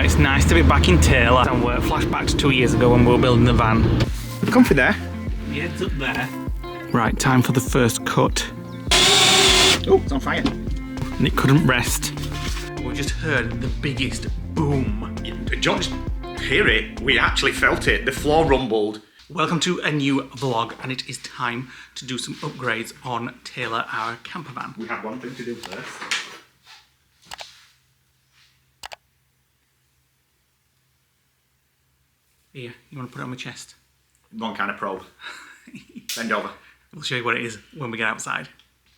it's nice to be back in Taylor. And we're flashback to 2 years ago when we were building the van. Comfy there. Yeah, it's up there. Right, time for the first cut. Oh, it's on fire. And it couldn't rest. We just heard the biggest boom. Don't just hear it, we actually felt it. The floor rumbled. Welcome to a new vlog, and it is time to do some upgrades on Taylor, our camper van. We have one thing to do first. Here, you want to put it on my chest? One kind of probe. Bend over. We'll show you what it is when we get outside.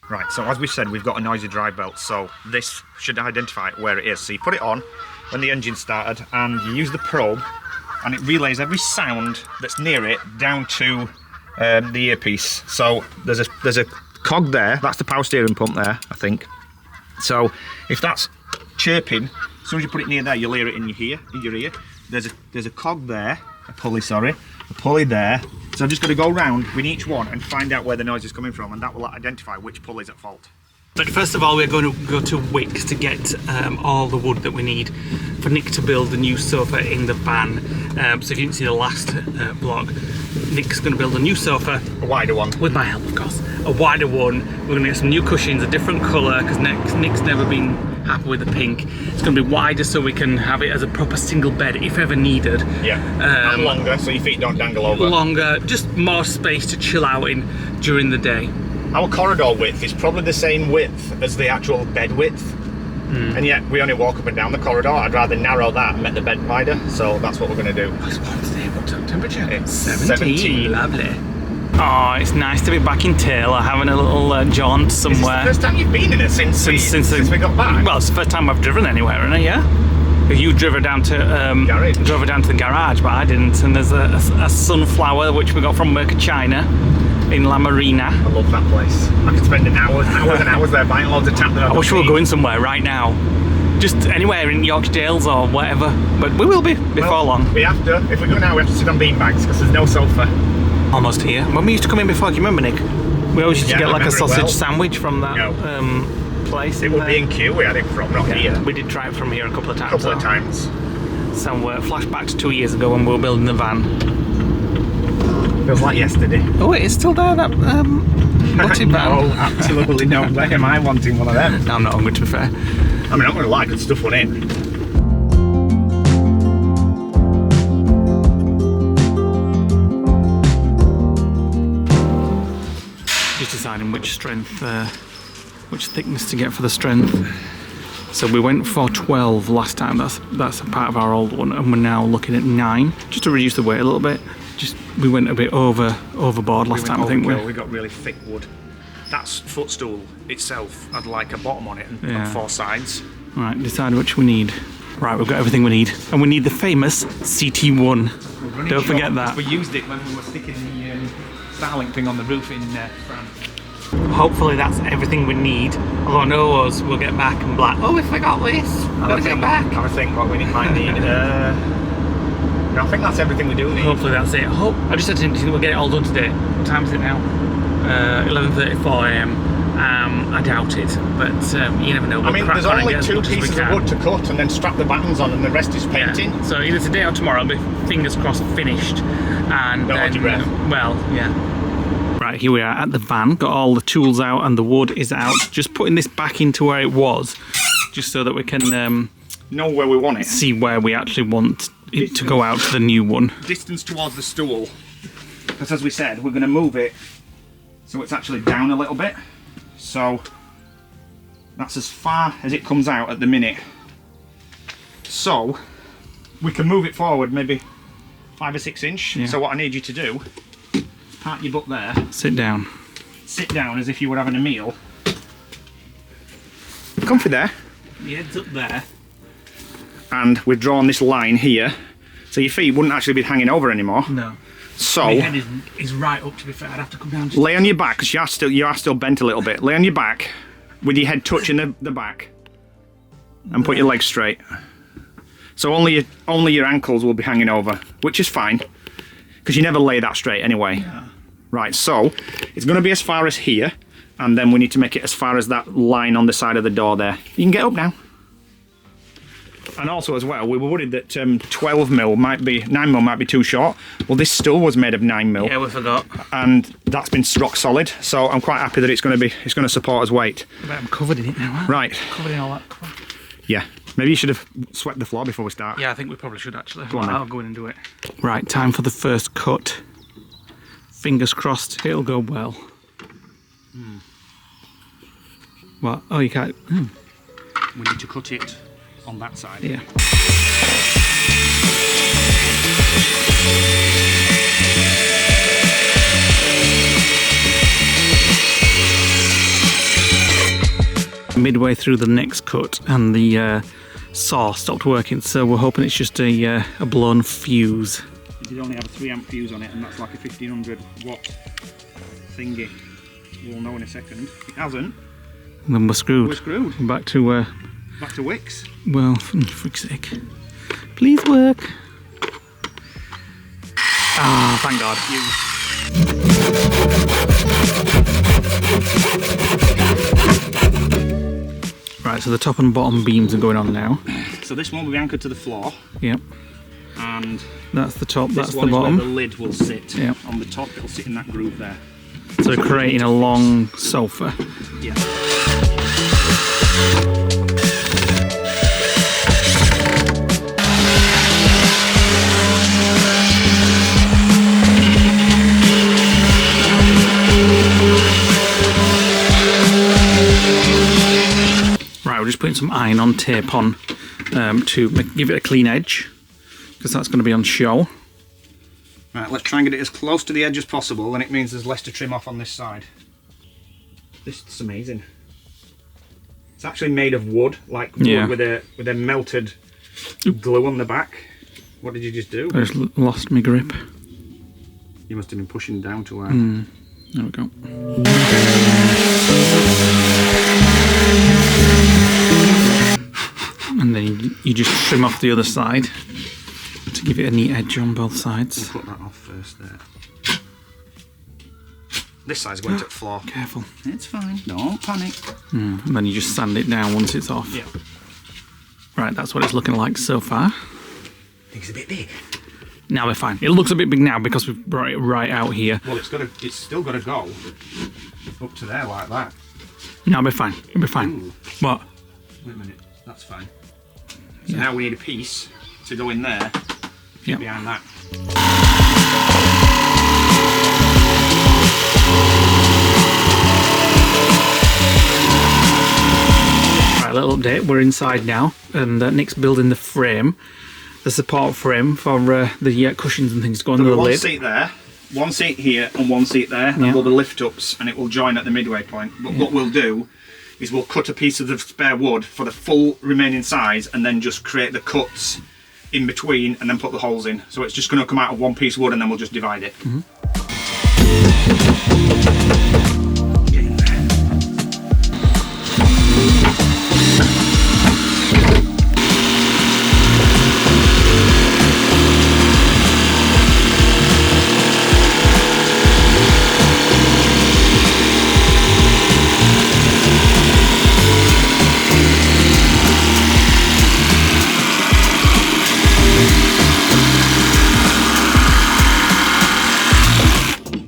Right, so as we said, we've got a noisy drive belt, so this should identify where it is. So you put it on when the engine started, and you use the probe, and it relays every sound that's near it down to the earpiece. So there's a cog there. That's the power steering pump there, I think. So if that's chirping, as soon as you put it near there, you'll hear it in your ear. There's a cog there, a pulley there. So I've just got to go round with each one and find out where the noise is coming from, and that will identify which pulley's at fault. But first of all, we're going to go to Wickes to get all the wood that we need for Nick to build the new sofa in the van. So if you didn't see the last vlog, Nick's going to build a new sofa. A wider one. With my help, of course. A wider one. We're going to get some new cushions, a different colour, because Nick's never been happy with the pink. It's going to be wider so we can have it as a proper single bed if ever needed. Yeah, and longer so your feet don't dangle over. Longer, just more space to chill out in during the day. Our corridor width is probably the same width as the actual bed width. And yet we only walk up and down the corridor. I'd rather narrow that and make the bed wider, so that's what we're going to do. What's today? What's the temperature? It's 17. Lovely. Oh, it's nice to be back in Taylor, having a little jaunt somewhere. Is this the first time you've been in it since we got back? Well, it's the first time I've driven anywhere, isn't it? Yeah. You drove her down to drove her down to the garage, but I didn't. And there's a sunflower which we got from China in La Marina. I love that place. I could spend hours and hours there buying loads of tap that I wish we were going somewhere right now. Just anywhere in Yorkshire Dales or whatever. But we will be before long. We have to. If we go now, we have to sit on beanbags because there's no sofa. Almost here. When we used to come in before, do you remember, Nick? We always used to get like a sausage sandwich from that place. It would be in Kew we had it from, not here. We did try it from here a couple of times. Somewhere, flashback to 2 years ago when we were building the van. Feels like yesterday. Oh, it is still there, that butted van? No, absolutely no. Why am I wanting one of them? No, I'm not hungry, to be fair. I mean, I'm not going to lie, I could stuff one in. Just deciding which strength, which thickness to get for the strength. So we went for 12 last time. That's a part of our old one, and we're now looking at 9, just to reduce the weight a little bit. We went a bit overboard last time. I think we got really thick wood. That footstool itself had like a bottom on it and 4 sides. Right, decide which we need. Right, we've got everything we need, and we need the famous CT1. Don't forget that. We used it when we were sticking the Starlink thing on the roof in France. Hopefully that's everything we need. Although I know us, we'll get back and be like, oh, we forgot this. Gotta get back. I think what we might need. I think that's everything we do need. Hopefully that's it. I just said to him, do you think we'll get it all done today? What time is it now? 11:34 AM. I doubt it, but you never know. I mean, there's only 2 pieces of wood to cut and then strap the buttons on, and the rest is painting. Yeah. So either today or tomorrow, I'll be fingers crossed finished. And don't hold your breath. Well, yeah. Right, here we are at the van. Got all the tools out and the wood is out. Just putting this back into where it was, just so that we can know where we want it. See where we actually want it to go out to the new one. Distance towards the stool, because as we said, we're going to move it so it's actually down a little bit. So that's as far as it comes out at the minute. So we can move it forward maybe 5 or 6 inch. Yeah. So what I need you to do, park your butt there. Sit down. Sit down as if you were having a meal. Comfy there. Your head's up there. And we've drawn this line here, so your feet wouldn't actually be hanging over anymore. No. So my head is right up, to be fair. I'd have to come down. Lay on your back, because you are still bent a little bit. Lay on your back with your head touching the back, and put your legs straight. So only your ankles will be hanging over, which is fine, because you never lay that straight anyway. Yeah. Right, so it's going to be as far as here, and then we need to make it as far as that line on the side of the door there. You can get up now. And also as well, we were worried that 12mm might be, 9mm might be too short. Well, this still was made of 9mm. Yeah, we forgot. And that's been rock solid, so I'm quite happy that it's going to support us weight. I'm covered in it now, huh? Right. Covered in all that. Yeah. Maybe you should have swept the floor before we start. Yeah, I think we probably should actually. Go on, I'll go in and do it. Right, time for the first cut. Fingers crossed it'll go well. What? Oh, you can't. We need to cut it on that side. Yeah. Midway through the next cut, and the saw stopped working, so we're hoping it's just a blown fuse. It did only have a 3 amp fuse on it, and that's like a 1500 watt thingy. We'll know in a second. If it hasn't, And then we're screwed. we're screwed. Back to Back to Wicks. well, for frick's sake. Please work. Ah, thank God. Right, so the top and bottom beams are going on now. So this one will be anchored to the floor, Yep. and That's the top, that's this the one is where the bottom. lid will sit. Yeah. On the top, it'll sit in that groove there. So we're creating a long sofa. Yeah. Right, we're just putting some iron-on tape on to give it a clean edge, because that's going to be on show. Right, let's try and get it as close to the edge as possible, and it means there's less to trim off on this side. This is amazing. It's actually made of wood, like wood Yeah. with a melted glue on the back. What did you just do? I just lost my grip. You must have been pushing down too hard. There we go. And then you just trim off the other side to give it a neat edge on both sides. Cut that off first there. This side's going to the floor. Careful. It's fine, don't panic. And then you just sand it down once it's off. Yeah. Right, that's what it's looking like so far. It's a bit big. Now we're fine. It looks a bit big now because we've brought it right out here. Well, it's still got to go up to there like that. Now we're fine. It'll be fine. Ooh. What? Wait a minute, that's fine. So now we need a piece to go in there, Yep. behind that. Right, a little update. We're inside now, and Nick's building the frame, the support frame for the cushions and things to go under the One lid. seat there, one seat here, and one seat there, and Yeah. there'll be lift-ups, and it will join at the midway point. But what we'll do is we'll cut a piece of the spare wood for the full remaining size, and then just create the cuts in between, and then put the holes in. So it's just going to come out of one piece of wood, and then we'll just divide it. Get in there.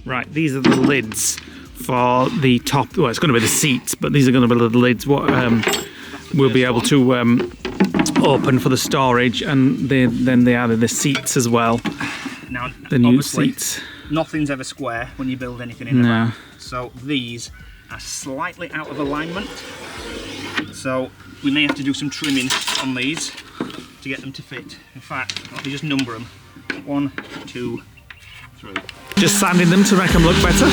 Right, these are the lids for the top. Well, it's going to be the seats, but these are going to be the lids. What we'll be able to open for the storage, and then they are the seats as well. Now, The new obviously, seats. nothing's ever square when you build anything in a No. van. So these are slightly out of alignment. So we may have to do some trimming on these to get them to fit. In fact, let me just number them. 1, 2, 3. Just sanding them to make them look better.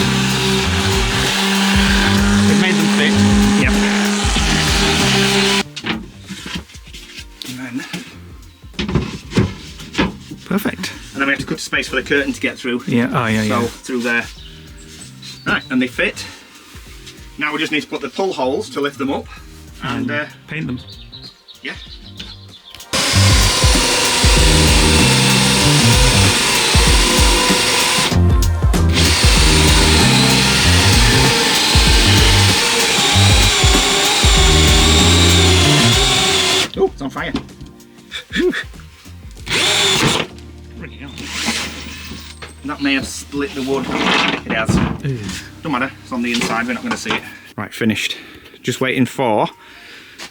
We've made them fit. Yep. And then Perfect. we have to cut a space for the curtain to get through. Yeah. Oh yeah. So Yeah. through there. Right, and they fit. Now we just need to put the pull holes to lift them up. And Paint them. yeah. Oh, it's on fire. That may have split the wood. It has. Don't matter, it's on the inside, we're not going to see it. Right, finished. Just waiting for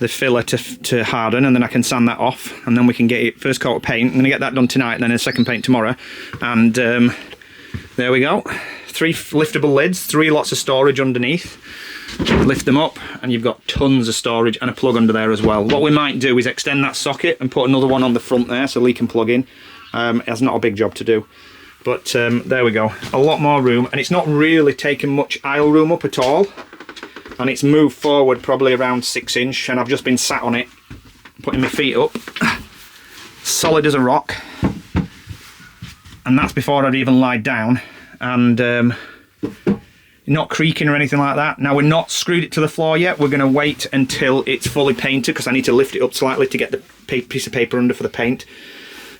the filler to harden, and then I can sand that off, and then we can get it first coat of paint. I'm going to get that done tonight, and then a second paint tomorrow. And there we go. 3 liftable lids, 3 lots of storage underneath. Lift them up, and you've got tons of storage and a plug under there as well. What we might do is extend that socket and put another one on the front there so Lee can plug in. It's not a big job to do. But there we go, a lot more room, and it's not really taken much aisle room up at all, and it's moved forward probably around 6 inch, and I've just been sat on it putting my feet up, solid as a rock, and that's before I'd even lied down, and not creaking or anything like that. Now, we're not screwed it to the floor yet, we're going to wait until it's fully painted because I need to lift it up slightly to get the piece of paper under for the paint.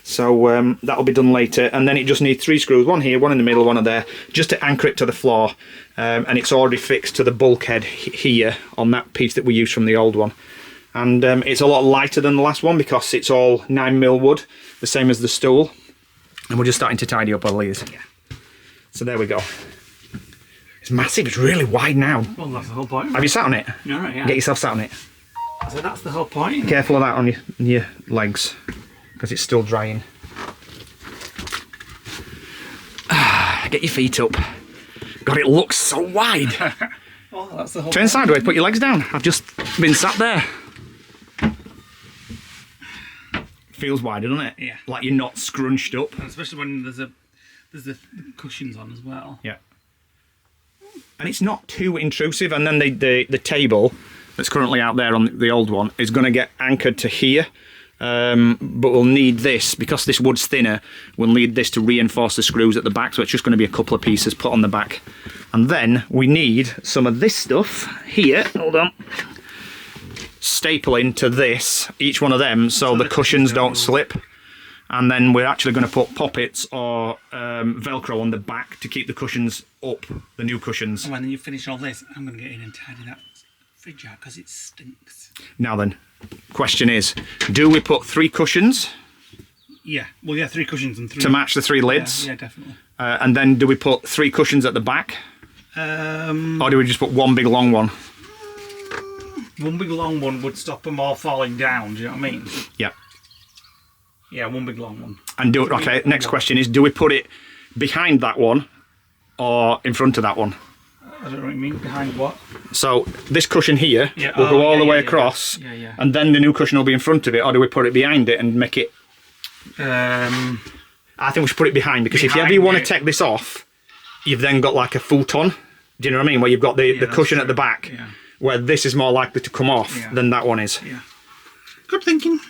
So that'll be done later, and then it just needs 3 screws, one here, one in the middle, one there, just to anchor it to the floor, and it's already fixed to the bulkhead here on that piece that we used from the old one. And it's a lot lighter than the last one because it's all 9mm wood, the same as the stool, and we're just starting to tidy up all these. Yeah. So there we go. It's massive, it's really wide now. Well, that's the whole point. Have you sat on it? All right, yeah. Get yourself sat on it. So that's the whole point. Be careful of that on your legs, because it's still drying. Get your feet up. God, it looks so wide. Well, that's the whole Turn sideways, put your legs down. I've just been sat there. Feels wider, doesn't it? Yeah. Like you're not scrunched up. And especially when there's the cushions on as well. Yeah. And it's not too intrusive, and then the table that's currently out there on the old one is going to get anchored to here. But we'll need this, because this wood's thinner, we'll need this to reinforce the screws at the back, so it's just going to be a couple of pieces put on the back. And then we need some of this stuff here, hold on, staple into this, each one of them, so the cushions don't slip. And then we're actually going to put poppets or Velcro on the back to keep the cushions up, the new cushions. And when you finish all this, I'm going to get in and tidy that fridge out because it stinks. Now then, question is, do we put 3 cushions? Yeah, well, yeah, 3 cushions and 3 to match the 3 lids. Yeah, definitely. And then do we put 3 cushions at the back? Or do we just put one big long one? One big long one would stop them all falling down. Do you know what I mean? Yeah. Yeah, one big long one. And do okay. Next question is: do we put it behind that one or in front of that one? I don't know what you mean. Behind what? So this cushion here will go all the way across, and then the new cushion will be in front of it, or do we put it behind it and make it? I think we should put it behind, because if you ever want to take this off, you've then got like a futon. Do you know what I mean? Where you've got the cushion at the back, where this is more likely to come off than that one is. Yeah. Good thinking.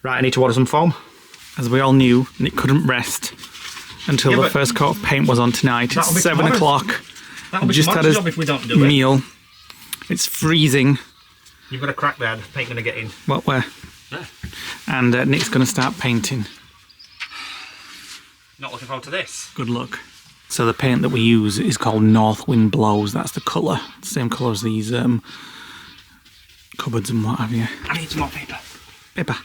Right, I need to order some foam. As we all knew, Nick couldn't rest until the first coat of paint was on tonight. It's 7 o'clock. That'll be just had a job if we don't do meal. It's freezing. You've got a crack there. The paint going to get in. What, where? There. And Nick's going to start painting. Not looking forward to this. Good luck. So the paint that we use is called North Wind Blows. That's the colour. Same colour as these cupboards and what have you. I need some more paper. Paper.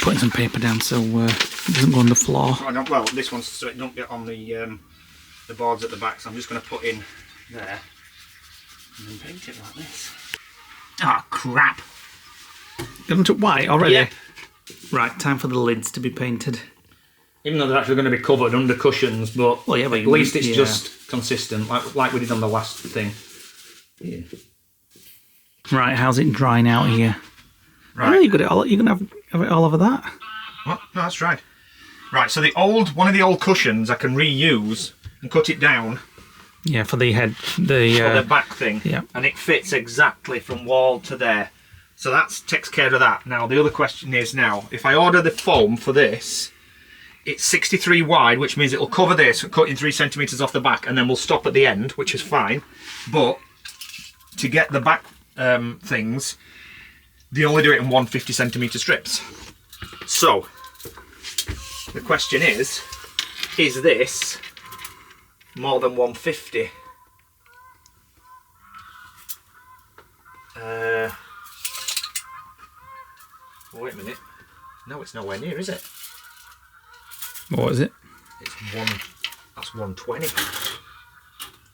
Putting some paper down so it doesn't go on the floor. Well, this one's so it don't get on the boards at the back, so I'm just going to put in there and then paint it like this. Ah, crap! Got them to white already? Yeah. Right, time for the lids to be painted. Even though they're actually going to be covered under cushions, but but at least it's just consistent, like we did on the last thing. Yeah. Right, how's it drying out here? Right. Oh, you're going to have it all over that? What? No, that's right. Right, so one of the old cushions I can reuse and cut it down. Yeah, for the head, for the back thing. Yeah. And it fits exactly from wall to there. So that takes care of that. Now, the other question is now, if I order the foam for this, it's 63 wide, which means it'll cover this, cutting 3 centimetres off the back, and then we'll stop at the end, which is fine. But to get the back things, they only do it in 150 centimetre strips. So the question is this more than 150? Wait a minute. No, it's nowhere near, is it? What is it? That's 120.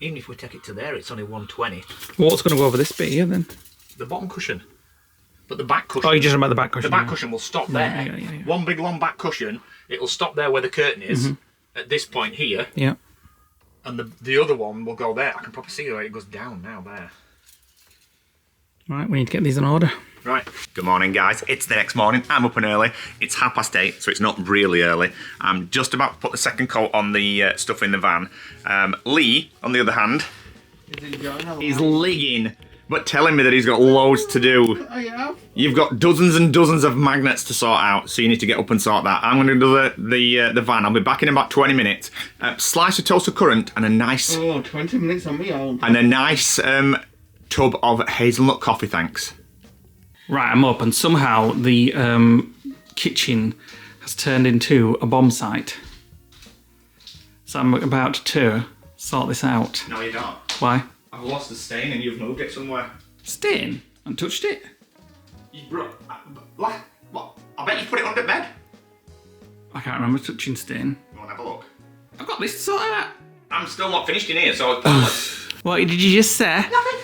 Even if we take it to there, it's only 120. Well, what's going to go over this bit here then? The bottom cushion. But the back cushion... Oh, you're just about the back cushion. The back cushion will stop there. Yeah. One big long back cushion, it'll stop there where the curtain is, at this point here. Yeah. And the other one will go there. I can probably see where it goes down now there. Right, we need to get these in order. Right. Good morning, guys. It's the next morning. I'm up and early. It's 8:30, so it's not really early. I'm just about to put the second coat on the stuff in the van. Lee, on the other hand, is ligging, but telling me that he's got loads to do. I have. You've got dozens and dozens of magnets to sort out, so you need to get up and sort that. I'm going to do the van. I'll be back in about 20 minutes. Slice of toast of currant and a nice... Oh, 20 minutes on my own. And a nice tub of hazelnut coffee, thanks. Right, I'm up, and somehow the kitchen has turned into a bomb site. So I'm about to sort this out. No, you don't. Why? I've lost the stain and you've moved it somewhere. Stain? And touched it? You brought... What? I bet you put it under bed. I can't remember touching stain. You want to have a look? I've got this to sort out. I'm still not finished in here, so... What did you just say? Nothing.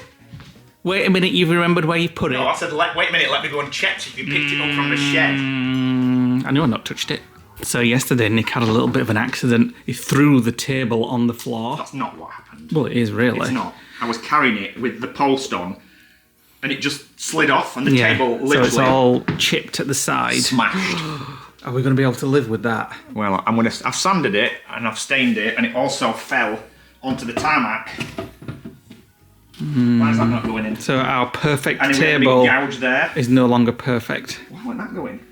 Wait a minute, you've remembered where you put it? No, I said, wait a minute, let me go and check if you picked it up from the shed. I know I've not touched it. So yesterday Nick had a little bit of an accident. He threw the table on the floor. That's not what happened. Well, it is really. It's not. I was carrying it with the post on, and it just slid off, and the table literally... So it's all chipped at the side. Smashed. Are we going to be able to live with that? Well, I've sanded it, and I've stained it, and it also fell onto the tarmac. Why is that not going in? So our perfect And table a gouge there. is no longer perfect. Why won't that go in?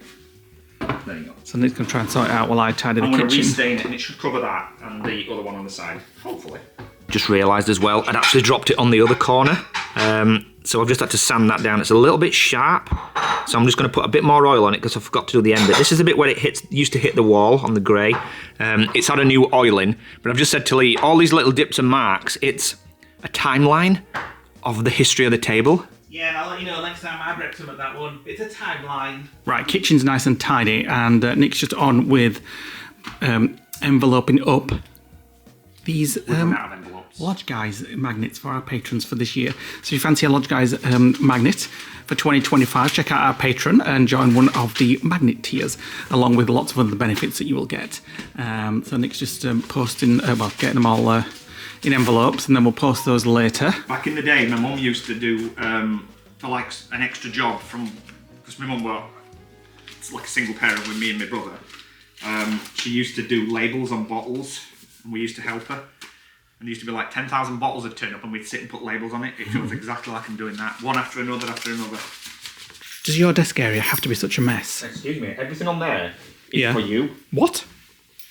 There you go. So Nick's going to try and sort it out while I tidy the I'm going to kitchen. restain it, and it should cover that and the other one on the side, hopefully. Just realised as well, I'd actually dropped it on the other corner. So I've just had to sand that down. It's a little bit sharp, so I'm just going to put a bit more oil on it because I forgot to do the end bit. This is the bit where it used to hit the wall on the grey. It's had a new oiling, but I've just said to Lee, all these little dips and marks, it's a timeline of the history of the table. Yeah, and I'll let you know next time I break some of that one. It's a timeline. Right, kitchen's nice and tidy, and Nick's just on with enveloping up these Lodge Guys magnets for our patrons for this year. So if you fancy a Lodge Guys magnet for 2025, check out our Patreon and join one of the magnet tiers, along with lots of other benefits that you will get. So Nick's just posting, getting them all in envelopes, and then we'll post those later. Back in the day, my mum used to do, for like an extra job because my mum it's like a single parent with me and my brother. She used to do labels on bottles, and we used to help her. And there used to be like 10,000 bottles would turn up, and we'd sit and put labels on it. It feels exactly like I'm doing that, one after another after another. Does your desk area have to be such a mess? Excuse me, everything on there is for you. What?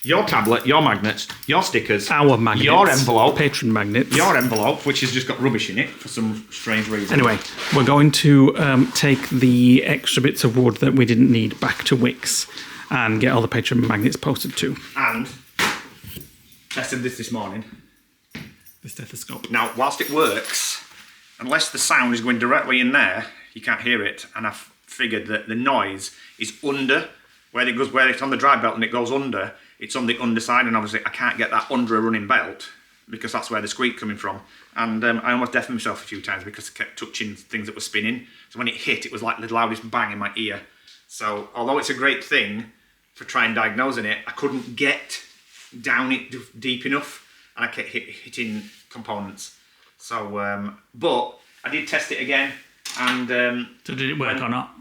Your tablet, your magnets, your stickers, Our magnets. your envelope, Patron magnets. your envelope, which has just got rubbish in it for some strange reason. Anyway, we're going to take the extra bits of wood that we didn't need back to Wix and get all the Patron magnets posted to. And tested this morning. The stethoscope. Now, whilst it works, unless the sound is going directly in there, you can't hear it. And I've figured that the noise is under, where it's on the drive belt and it goes under, it's on the underside, and obviously I can't get that under a running belt because that's where the squeak coming from. And I almost deafened myself a few times because I kept touching things that were spinning. So when it hit, it was like the loudest bang in my ear. So although it's a great thing for trying diagnosing it, I couldn't get down it deep enough, and I kept hitting components. So, but I did test it again, and So did it work or not?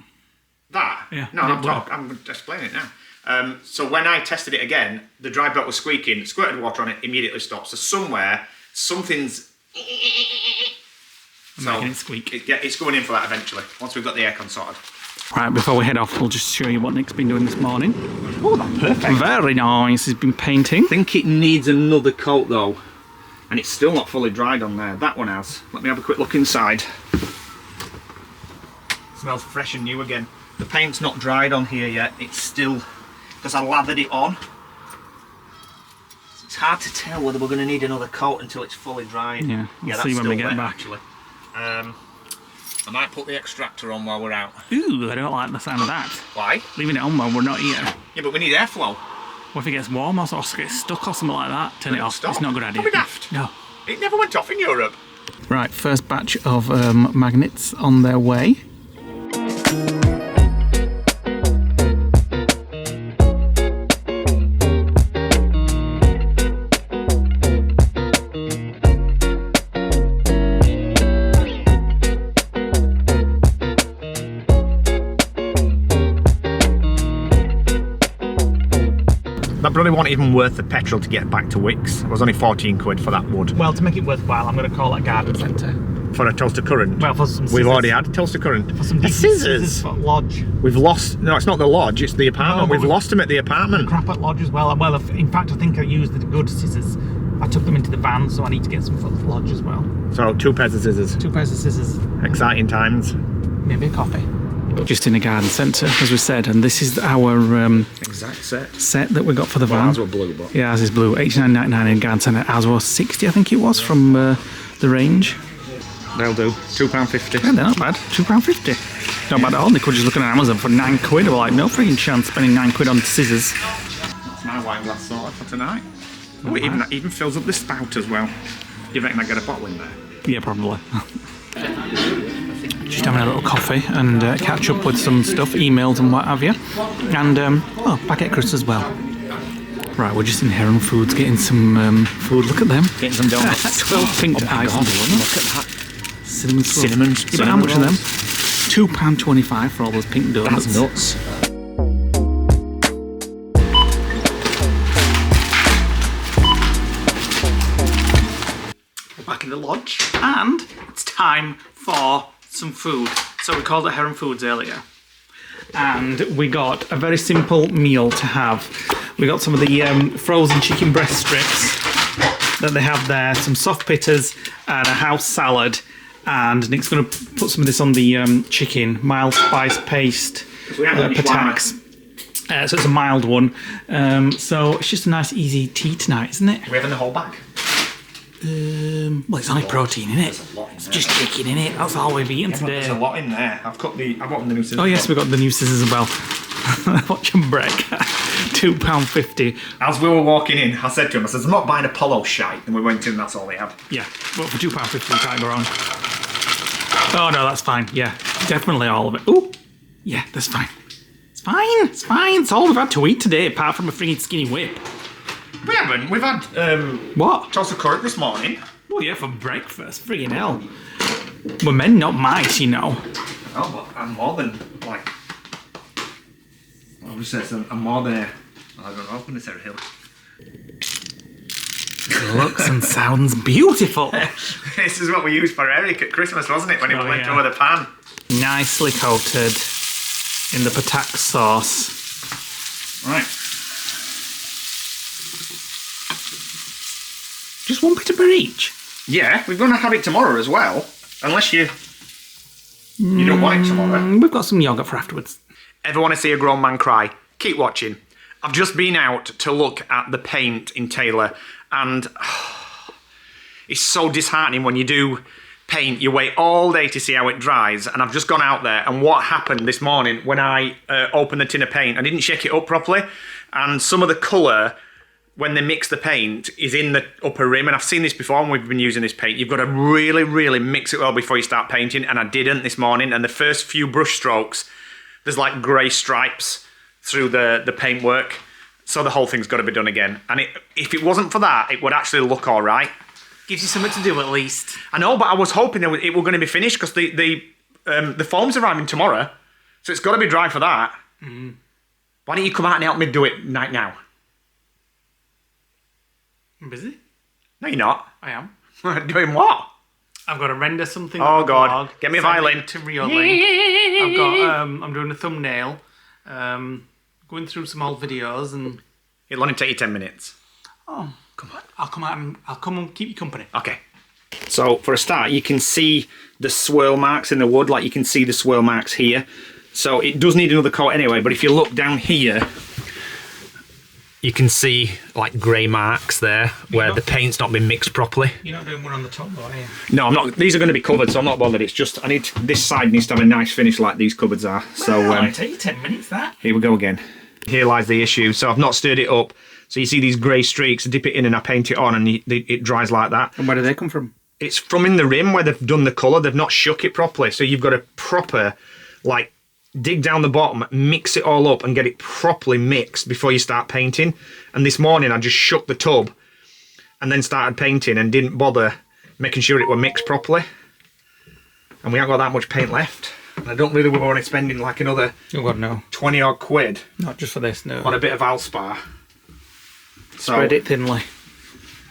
that? Yeah, No, I'm explaining it now. So when I tested it again, the drive belt was squeaking, squirted water on it, immediately stopped. So somewhere, something's... Making it squeak. It's going in for that eventually, once we've got the aircon sorted. Right, before we head off, we'll just show you what Nick's been doing this morning. Oh, that's perfect. Very nice. He's been painting. I think it needs another coat though, and it's still not fully dried on there. That one has. Let me have a quick look inside. Smells fresh and new again. The paint's not dried on here yet. It's still, because I lathered it on. It's hard to tell whether we're going to need another coat until it's fully dried. Yeah, we'll that's see when we still get wet, back. Actually. I might put the extractor on while we're out. Ooh, I don't like the sound of that. Why? Leaving it on while we're not here. Yeah, but we need airflow. What if it gets warm or gets stuck or something like that? Turn it off. Stop. It's not a good idea. Don't be daft. No. It never went off in Europe. Right, first batch of magnets on their way. That probably wasn't even worth the petrol to get back to Wicks. It was only 14 quid for that wood. Well, to make it worthwhile, I'm going to call that garden centre. For a toaster current? Well, for some scissors. We've already had a toaster current. For some scissors? For lodge. We've lost... No, it's not the lodge, it's the apartment. No, We've lost them at the apartment. Crap at lodge as well. Well, in fact, I think I used the good scissors. I took them into the van, so I need to get some for the lodge as well. So, 2 pairs of scissors. 2 pairs of scissors. Exciting times. Maybe a coffee. Just in a garden centre, as we said, and this is our exact set that we got for the van. Ours were blue, but... Yeah, ours is blue. $89.99 in garden centre. Ours was $60, I think it was, from the range. They'll do. £2.50. Yeah, they're not bad. £2.50. Not bad at all. They could just look at Amazon for 9 quid. We're like, no freaking chance spending 9 quid on scissors. That's my wine glass sorted for tonight. Oh, it even fills up the spout as well. Do you reckon I get a bottle in there? Yeah, probably. Just having a little coffee and catch up with some stuff, emails and what have you. And, baguette crusts as well. Right, we're just in Heron Foods getting some food. Look at them. Getting some donuts. 12 pink ice. Look at that. Cinnamon swirls. Cinnamon. Yeah, but how much are them? £2.25 for all those pink donuts. That's nuts. We're back in the lodge and it's time for some food. So we called it Heron Foods earlier. And we got a very simple meal to have. We got some of the frozen chicken breast strips that they have there, some soft pitters and a house salad. And Nick's going to put some of this on the chicken, mild spice paste, patax. So it's a mild one. So it's just a nice easy tea tonight, isn't it? Are we having the whole bag? Well, it's only protein in it. It's just chicken in it. That's all we've eaten today. There's a lot in there. I've opened the new scissors. Oh yes, we got the new scissors as well. Watch them break. £2.50. As we were walking in, I said to him, I said, I'm not buying a polo shite. And we went in and that's all they had. Yeah, well, for £2.50 we can't go wrong. Oh no, that's fine. Yeah, definitely all of it. Ooh, yeah, that's fine. It's fine. It's fine. It's all we've had to eat today, apart from a freaking skinny whip. We haven't. We've had what? toast of current this morning. Oh yeah, for breakfast. Freaking hell. We're men, not mice, you know. Oh, but I'm more than like. I was saying I'm more than. I don't know. I'm going to say a hill. Looks and sounds beautiful. This is what we used for Eric at Christmas, wasn't it? When he went over the pan. Nicely coated in the patax sauce. Right. Just one bit per each? Yeah, we're going to have it tomorrow as well. Unless you don't want it tomorrow. We've got some yogurt for afterwards. Ever want to see a grown man cry? Keep watching. I've just been out to look at the paint in Taylor and it's so disheartening when you do paint. You wait all day to see how it dries, and I've just gone out there, and what happened this morning when I opened the tin of paint, I didn't shake it up properly, and some of the colour when they mix the paint is in the upper rim, and I've seen this before when we've been using this paint. You've got to really, really mix it well before you start painting, and I didn't this morning, and the first few brush strokes, there's like grey stripes through the paintwork, so the whole thing's got to be done again. And if it wasn't for that, it would actually look all right. Gives you something to do at least. I know, but I was hoping it were going to be finished because the foam's arriving tomorrow, so it's got to be dry for that. Mm. Why don't you come out and help me do it right now? I'm busy. No, you're not. I am. Doing what? I've got to render something. Oh God! Get me a violin. To Rio Link. I've got. I'm doing a thumbnail. Going through some old videos and. It'll only take you 10 minutes. Oh, come on! I'll come and keep you company. Okay. So for a start, you can see the swirl marks in the wood. Like you can see the swirl marks here. So it does need another coat anyway. But if you look down here, you can see like grey marks there where the paint's not been mixed properly. You're not doing one on the top though, are you? No, I'm not. These are going to be covered, so I'm not bothered. It's just this side needs to have a nice finish like these cupboards are. So it'll take you 10 minutes. That. Here we go again. Here lies the issue. So I've not stirred it up. So you see these grey streaks, I dip it in and I paint it on and it dries like that. And where do they come from? It's from in the rim where they've done the colour. They've not shook it properly. So you've got to proper, like, dig down the bottom, mix it all up and get it properly mixed before you start painting. And this morning I just shook the tub and then started painting and didn't bother making sure it were mixed properly. And we haven't got that much paint left. And I don't really want to spending like another 20 odd quid. Not just for this, no. On a bit of Valspar. So spread it thinly.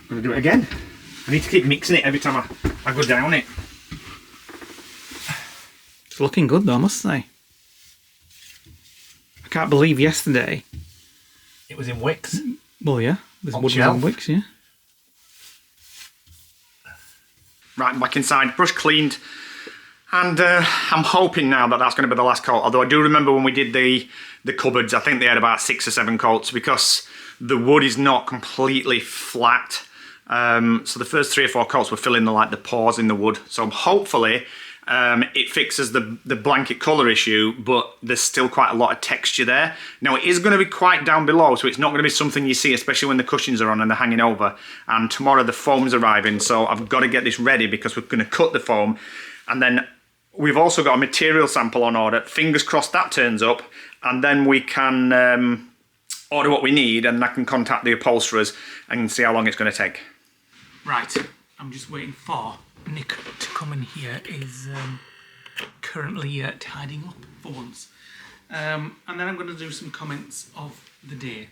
I'm going to do it again. I need to keep mixing it every time I go down it. It's looking good though, I must say. I can't believe yesterday it was in wicks. Well, yeah. There's On wood shelf. in wicks, yeah. Right, I'm back inside, brush cleaned. And I'm hoping now that that's going to be the last coat. Although I do remember when we did the cupboards, I think they had about 6 or 7 coats because the wood is not completely flat. So the first 3 or 4 coats were filling the pores in the wood. So hopefully it fixes the blanket colour issue, but there's still quite a lot of texture there. Now it is going to be quite down below, so it's not going to be something you see, especially when the cushions are on and they're hanging over. And tomorrow the foam's arriving, so I've got to get this ready because we're going to cut the foam. And then we've also got a material sample on order. Fingers crossed that turns up, and then we can order what we need, and I can contact the upholsterers and see how long it's going to take. Right, I'm just waiting for Nick to come in here. He's currently tidying up for once. And then I'm going to do some comments of the day.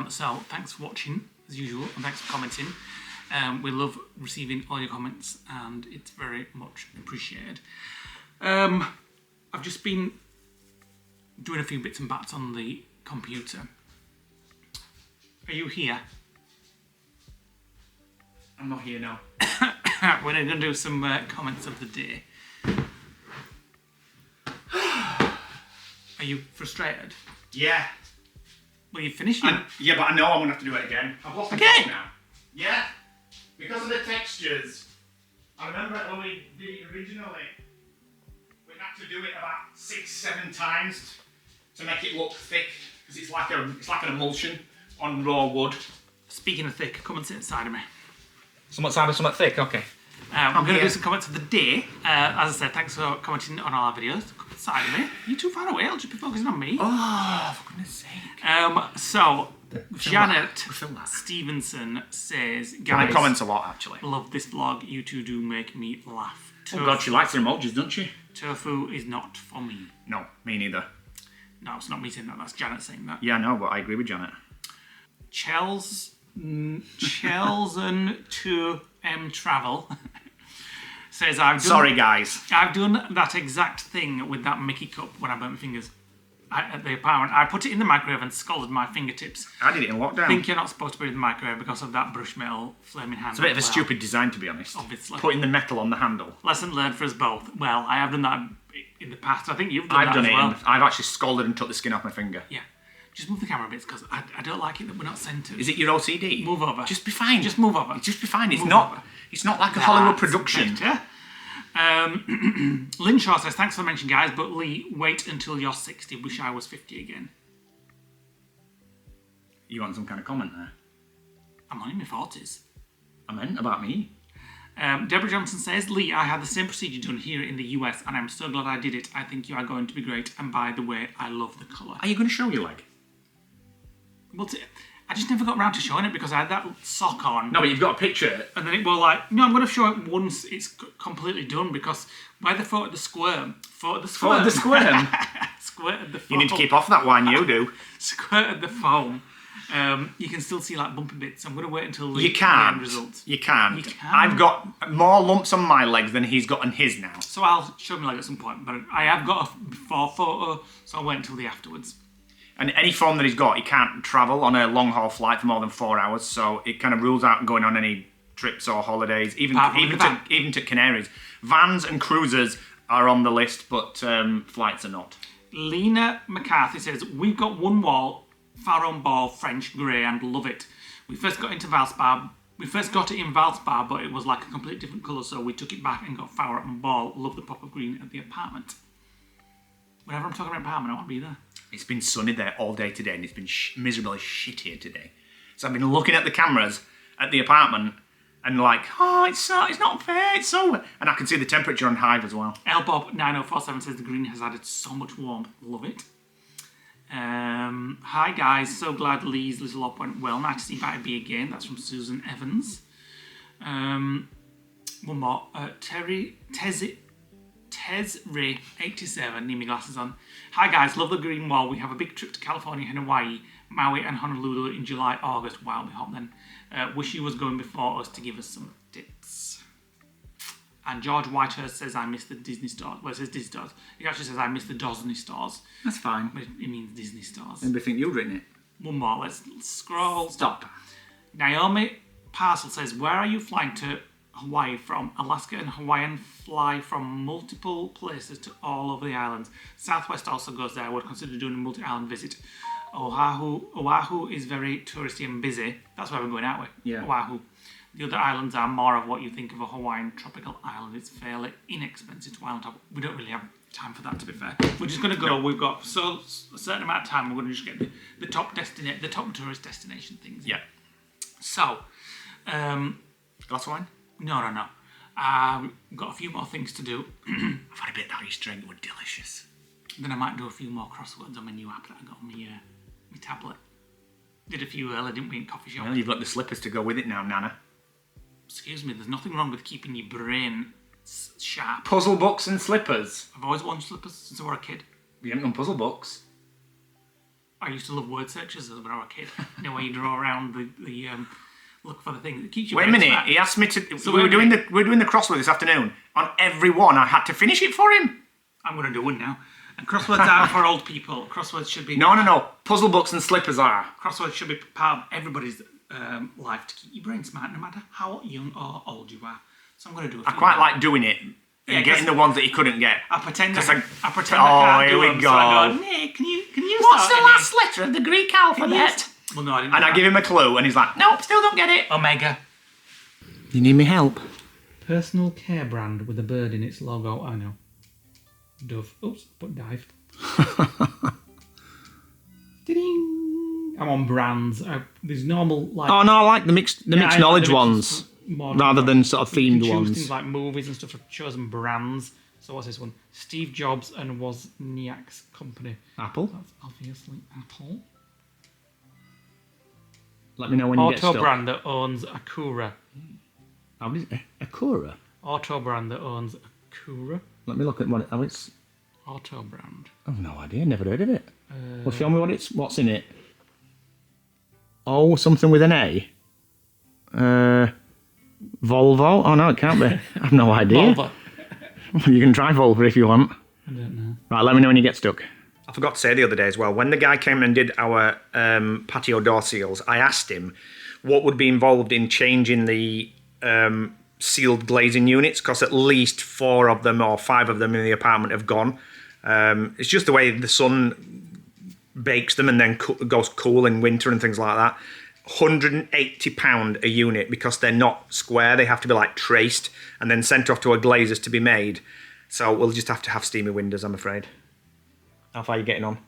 So thanks for watching, as usual, and thanks for commenting. We love receiving all your comments and it's very much appreciated. I've just been doing a few bits and bats on the computer. Are you here? I'm not here now. We're going to do some comments of the day. Are you frustrated? Yeah. Well, you finished. Yeah, but I know I'm going to have to do it again. I've lost my Again? phone now. Yeah. Because of the textures. I remember when we did it originally, we had to do it about 6, 7 times to make it look thick, because it's like an emulsion on raw wood. Speaking of thick, come and sit inside of me. Somewhat side of somewhat thick, okay. We're going to do some comments of the day. As I said, thanks for commenting on all our videos. Come inside of me. You're too far away, I'll just be focusing on me. Oh, for goodness sake. So, Janet Stevenson says, guys, I comment a lot, actually. Love this vlog. You two do make me laugh. Oh God, she likes the emojis, doesn't she? Tofu is not for me. No, me neither. No, it's not me saying that. That's Janet saying that. Yeah, no, but I agree with Janet. Chelsen to Travel says, Sorry, guys. I've done that exact thing with that Mickey cup when I burnt my fingers at the apartment. I put it in the microwave and scalded my fingertips. I did it in lockdown. I think you're not supposed to put it in the microwave because of that brush metal flaming handle. It's a bit of a stupid design, to be honest. Obviously. Putting the metal on the handle. Lesson learned for us both. Well, I have done that in the past. I think you've done that as well. I've actually scalded and took the skin off my finger. Yeah. Just move the camera a bit because I don't like it that we're not centered. Is it your OCD? Move over. Just be fine. Just move over. Just be fine. It's Move not. over. It's not like a Hollywood production. Better. Lynn Shaw says, thanks for the mention, guys, but Lee, wait until you're 60. Wish I was 50 again. You want some kind of comment there? I'm only in my 40s. I meant about me. Deborah Johnson says, Lee, I had the same procedure done here in the US and I'm so glad I did it. I think you are going to be great. And by the way, I love the colour. Are you going to show your leg? Well, I just never got around to showing it because I had that sock on. No, but you've got a picture. And then it was like, no, I'm going to show it once it's completely done because by the photo of the squirm. Squirted the foam. You need to keep off that wine, you do. Squirted the foam. You can still see like bumpy bits. I'm going to wait until the end result. You can't. You can. I've got more lumps on my legs than he's got on his now. So I'll show my leg at some point, but I have got a before photo, so I'll wait until the afterwards. And any foam that he's got, he can't travel on a long haul flight for more than 4 hours, so it kind of rules out going on any trips or holidays, even to Canaries. Vans and cruisers are on the list, but flights are not. Lena McCarthy says, we've got one wall, Farron Ball, French grey, and love it. We first got it in Valspar, but it was like a completely different colour, so we took it back and got Farron Ball. Love the pop of green at the apartment. Whenever I'm talking about apartment, I want to be there. It's been sunny there all day today, and it's been miserably shit here today. So I've been looking at the cameras at the apartment and like, oh, it's not fair, it's so... And I can see the temperature on Hive as well. Lbob9047 says the green has added so much warmth. Love it. Hi guys, so glad Lee's little op went well. Nice to see Batty B again. That's from Susan Evans. One more. Tez-Ray87, need my glasses on. Hi guys, love the green wall. We have a big trip to California and Hawaii, Maui and Honolulu in July, August. Wow, we hot then. Wish you was going before us to give us some tips. And George Whitehurst says, I miss the Disney stores. Well, it says Disney stores. He actually says, I miss the Disney stores. That's fine. But it means Disney stores. Anybody think you've written it? One more, let's scroll. Stop. Naomi Parcel says, where are you flying to Hawaii from? Alaska and Hawaiian fly from multiple places to all over the islands. Southwest also goes there. I would consider doing a multi-island visit. Oahu is very touristy and busy. That's where we're going, aren't we? Yeah. Oahu. The other islands are more of what you think of a Hawaiian tropical island. It's fairly inexpensive to island top. We don't really have time for that, to be fair. We're just going to go. We've got a certain amount of time. We're going to just get the top tourist destination things. Yeah. So, glass of wine? No. We've got a few more things to do. I've had a bit of that Easter egg. It was delicious. Then I might do a few more crosswords on my new app that I got on my tablet. Did a few earlier, didn't we, in coffee shop? Well, you've got the slippers to go with it now, Nana. Excuse me, there's nothing wrong with keeping your brain sharp. Puzzle books and slippers. I've always worn slippers since I was a kid. You haven't done puzzle books. I used to love word searches when I was a kid. You know, where you draw around the look for the thing that keeps you. Wait a minute, smart. he asked me to. So we were doing the crossword this afternoon. On every one, I had to finish it for him. I'm going to do one now. And crosswords aren't for old people. Crosswords should be... No. Puzzle books and slippers are. Crosswords should be part of everybody's life to keep your brain smart, no matter how young or old you are. So I'm going to do a few. I quite like doing it and getting the ones that he couldn't get. I pretend I Oh, can't here do we them. go. So I go, Nick, can you What's start the last letter of the Greek alphabet? Well, no, I didn't. And I give him a clue, and he's like, nope, still don't get it. Omega. You need me help? Personal care brand with a bird in its logo. I know. Dove. Oops, put dive. Ding. I'm on brands. There's normal like. Oh no, I like the mixed knowledge like ones rather than sort of themed choose ones. Things like movies and stuff. I've chosen brands. So what's this one? Steve Jobs and Wozniak's company. Apple. That's obviously Apple. Let me know when you get Auto stuck. brand that owns Acura. How is it? Acura? Auto brand that owns Acura. Let me look at what it's. Auto brand. I've no idea. Never heard of it. Well, show me what's in it. Oh, something with an A. Volvo. Oh no, it can't be. I have no idea. Volvo. You can try Volvo if you want. I don't know. Right, let me know when you get stuck. I forgot to say the other day as well, when the guy came and did our patio door seals, I asked him what would be involved in changing the sealed glazing units, because at least 4 of them or 5 of them in the apartment have gone. It's just the way the sun bakes them and then goes cool in winter and things like that. £180 a unit, because they're not square, they have to be like traced and then sent off to a glazers to be made. So we'll just have to have steamy windows, I'm afraid. How far are you getting on?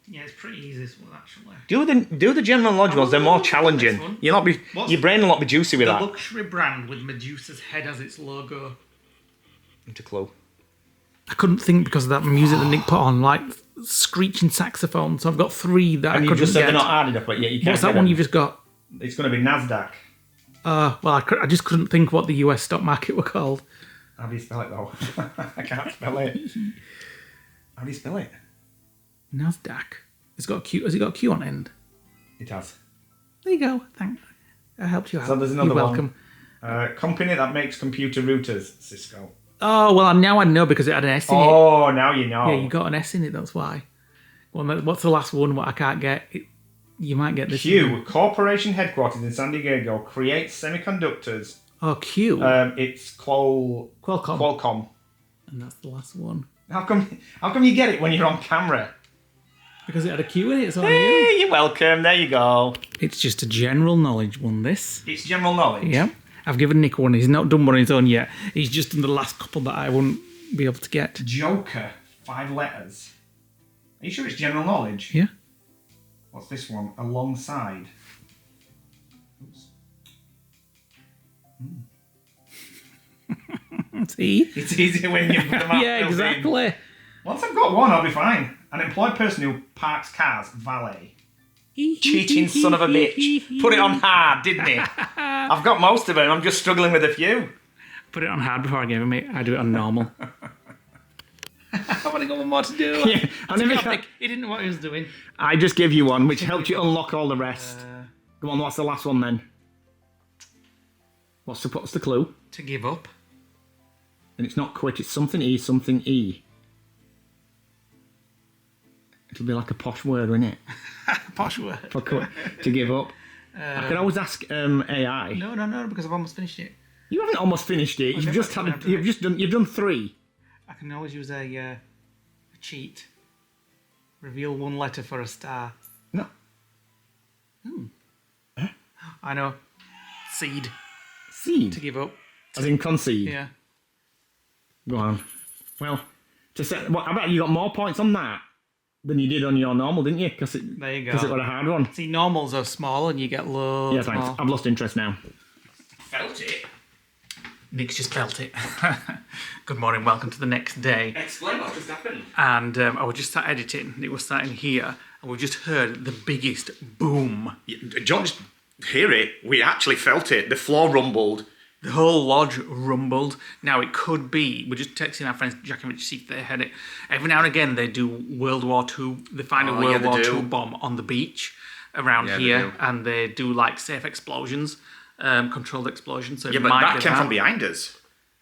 Yeah, it's pretty easy this one actually. Do the general lodge ones, they're more challenging. Your brain will not be juicy with the that. luxury brand with Medusa's head as its logo. Not a clue. I couldn't think because of that music that Nick put on, like screeching saxophone. So I've got 3 that I couldn't you just said get. they're not hard enough, but yeah, you can't. What's that one you've just got? It's going to be NASDAQ. Well, I just couldn't think what the US stock market were called. How do you spell it though? I can't spell it. How do you spell it? NASDAQ. It's got a Q. Has it got a Q on end? It has. There you go. Thanks. I helped you out. So there's another You're welcome. one. Company that makes computer routers, Cisco. Oh, well, now I know because it had an S in it. Oh, now you know. Yeah, you got an S in it, that's why. Well, what's the last one? What I can't get? You might get this. Q, corporation headquarters in San Diego, creates semiconductors. Oh, Q. It's Qualcomm. And that's the last one. How come you get it when you're on camera? Because it had a Q in it. It's Hey, you're welcome. There you go. It's just a general knowledge one, this. It's general knowledge. Yeah. I've given Nick one. He's not done one on his own yet. He's just done the last couple that I wouldn't be able to get. Joker, 5 letters. you sure it's general knowledge? Yeah. What's this one? Alongside. Oops. See? It's easier when you put them out. Yeah, exactly. Once I've got one, I'll be fine. An employed person who parks cars, valet. Cheating son of a bitch. Put it on hard, didn't he? I've got most of them. I'm just struggling with a few. Put it on hard before I gave it, mate. I do it on normal. I've only got one more to do. Yeah, He didn't know what he was doing. I just give you one, which helped you unlock all the rest. Come on, what's the last one then? What's the clue? To give up. And it's not quit, it's something E, something E. It'll be like a posh word, won't it? Posh word. For quit, to give up. I can always ask AI. No, because I've almost finished it. You haven't almost finished it. You've done 3. I can always use a cheat. Reveal one letter for a star. No. I know. Seed. Seed. To give up. As in concede. Yeah. Go on. Well, I bet you got more points on that than you did on your normal, didn't you? There you go. Because it got a hard one. See, normals are small and you get loads Yeah, thanks. more. I've lost interest now. Felt it. Nick's just felt it. Good morning, welcome to the next day. Explain what just happened. And I was just started editing. Nick was starting here, and we just heard the biggest boom. Don't just hear it. We actually felt it. The floor rumbled. The whole lodge rumbled. Now it could be, we're just texting our friends Jack and Rich to see if they heard it. Every now and again they do World War II, they find a World War II bomb on the beach around here, and they do like safe explosions, controlled explosions. So yeah, but that came from behind us.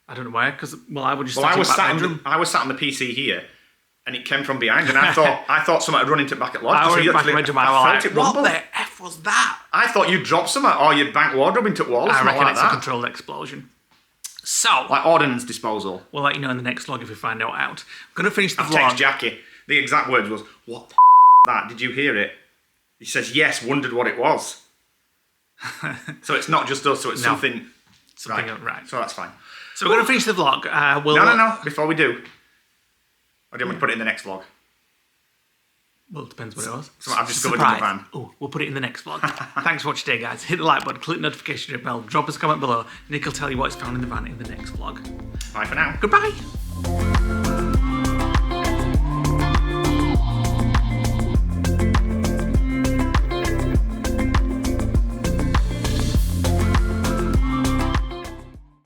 I don't know why, because I would just. Well, I was sat on the PC here, and it came from behind, and I thought someone had run into back at lodge. I went back into my felt it rumble. What the F was that? I thought you'd dropped something, or you'd bank wardrobe into wall. I reckon like it's that. a controlled explosion. So, like ordnance disposal. We'll let you know in the next vlog if we find out. I'm going to finish the vlog. Text Jackie. The exact words was, "What the that? Did you hear it?" He says, "Yes." Wondered what it was. So it's not just us. So it's something right. So that's fine. So we're going to finish the vlog. No. Before we do, or do you want me to put it in the next vlog? Well, it depends what it was. So I've discovered in the van. Oh, we'll put it in the next vlog. Thanks for watching today, guys. Hit the like button, click the notification bell, drop us a comment below. Nick will tell you what's found in the van in the next vlog. Bye for now. Goodbye.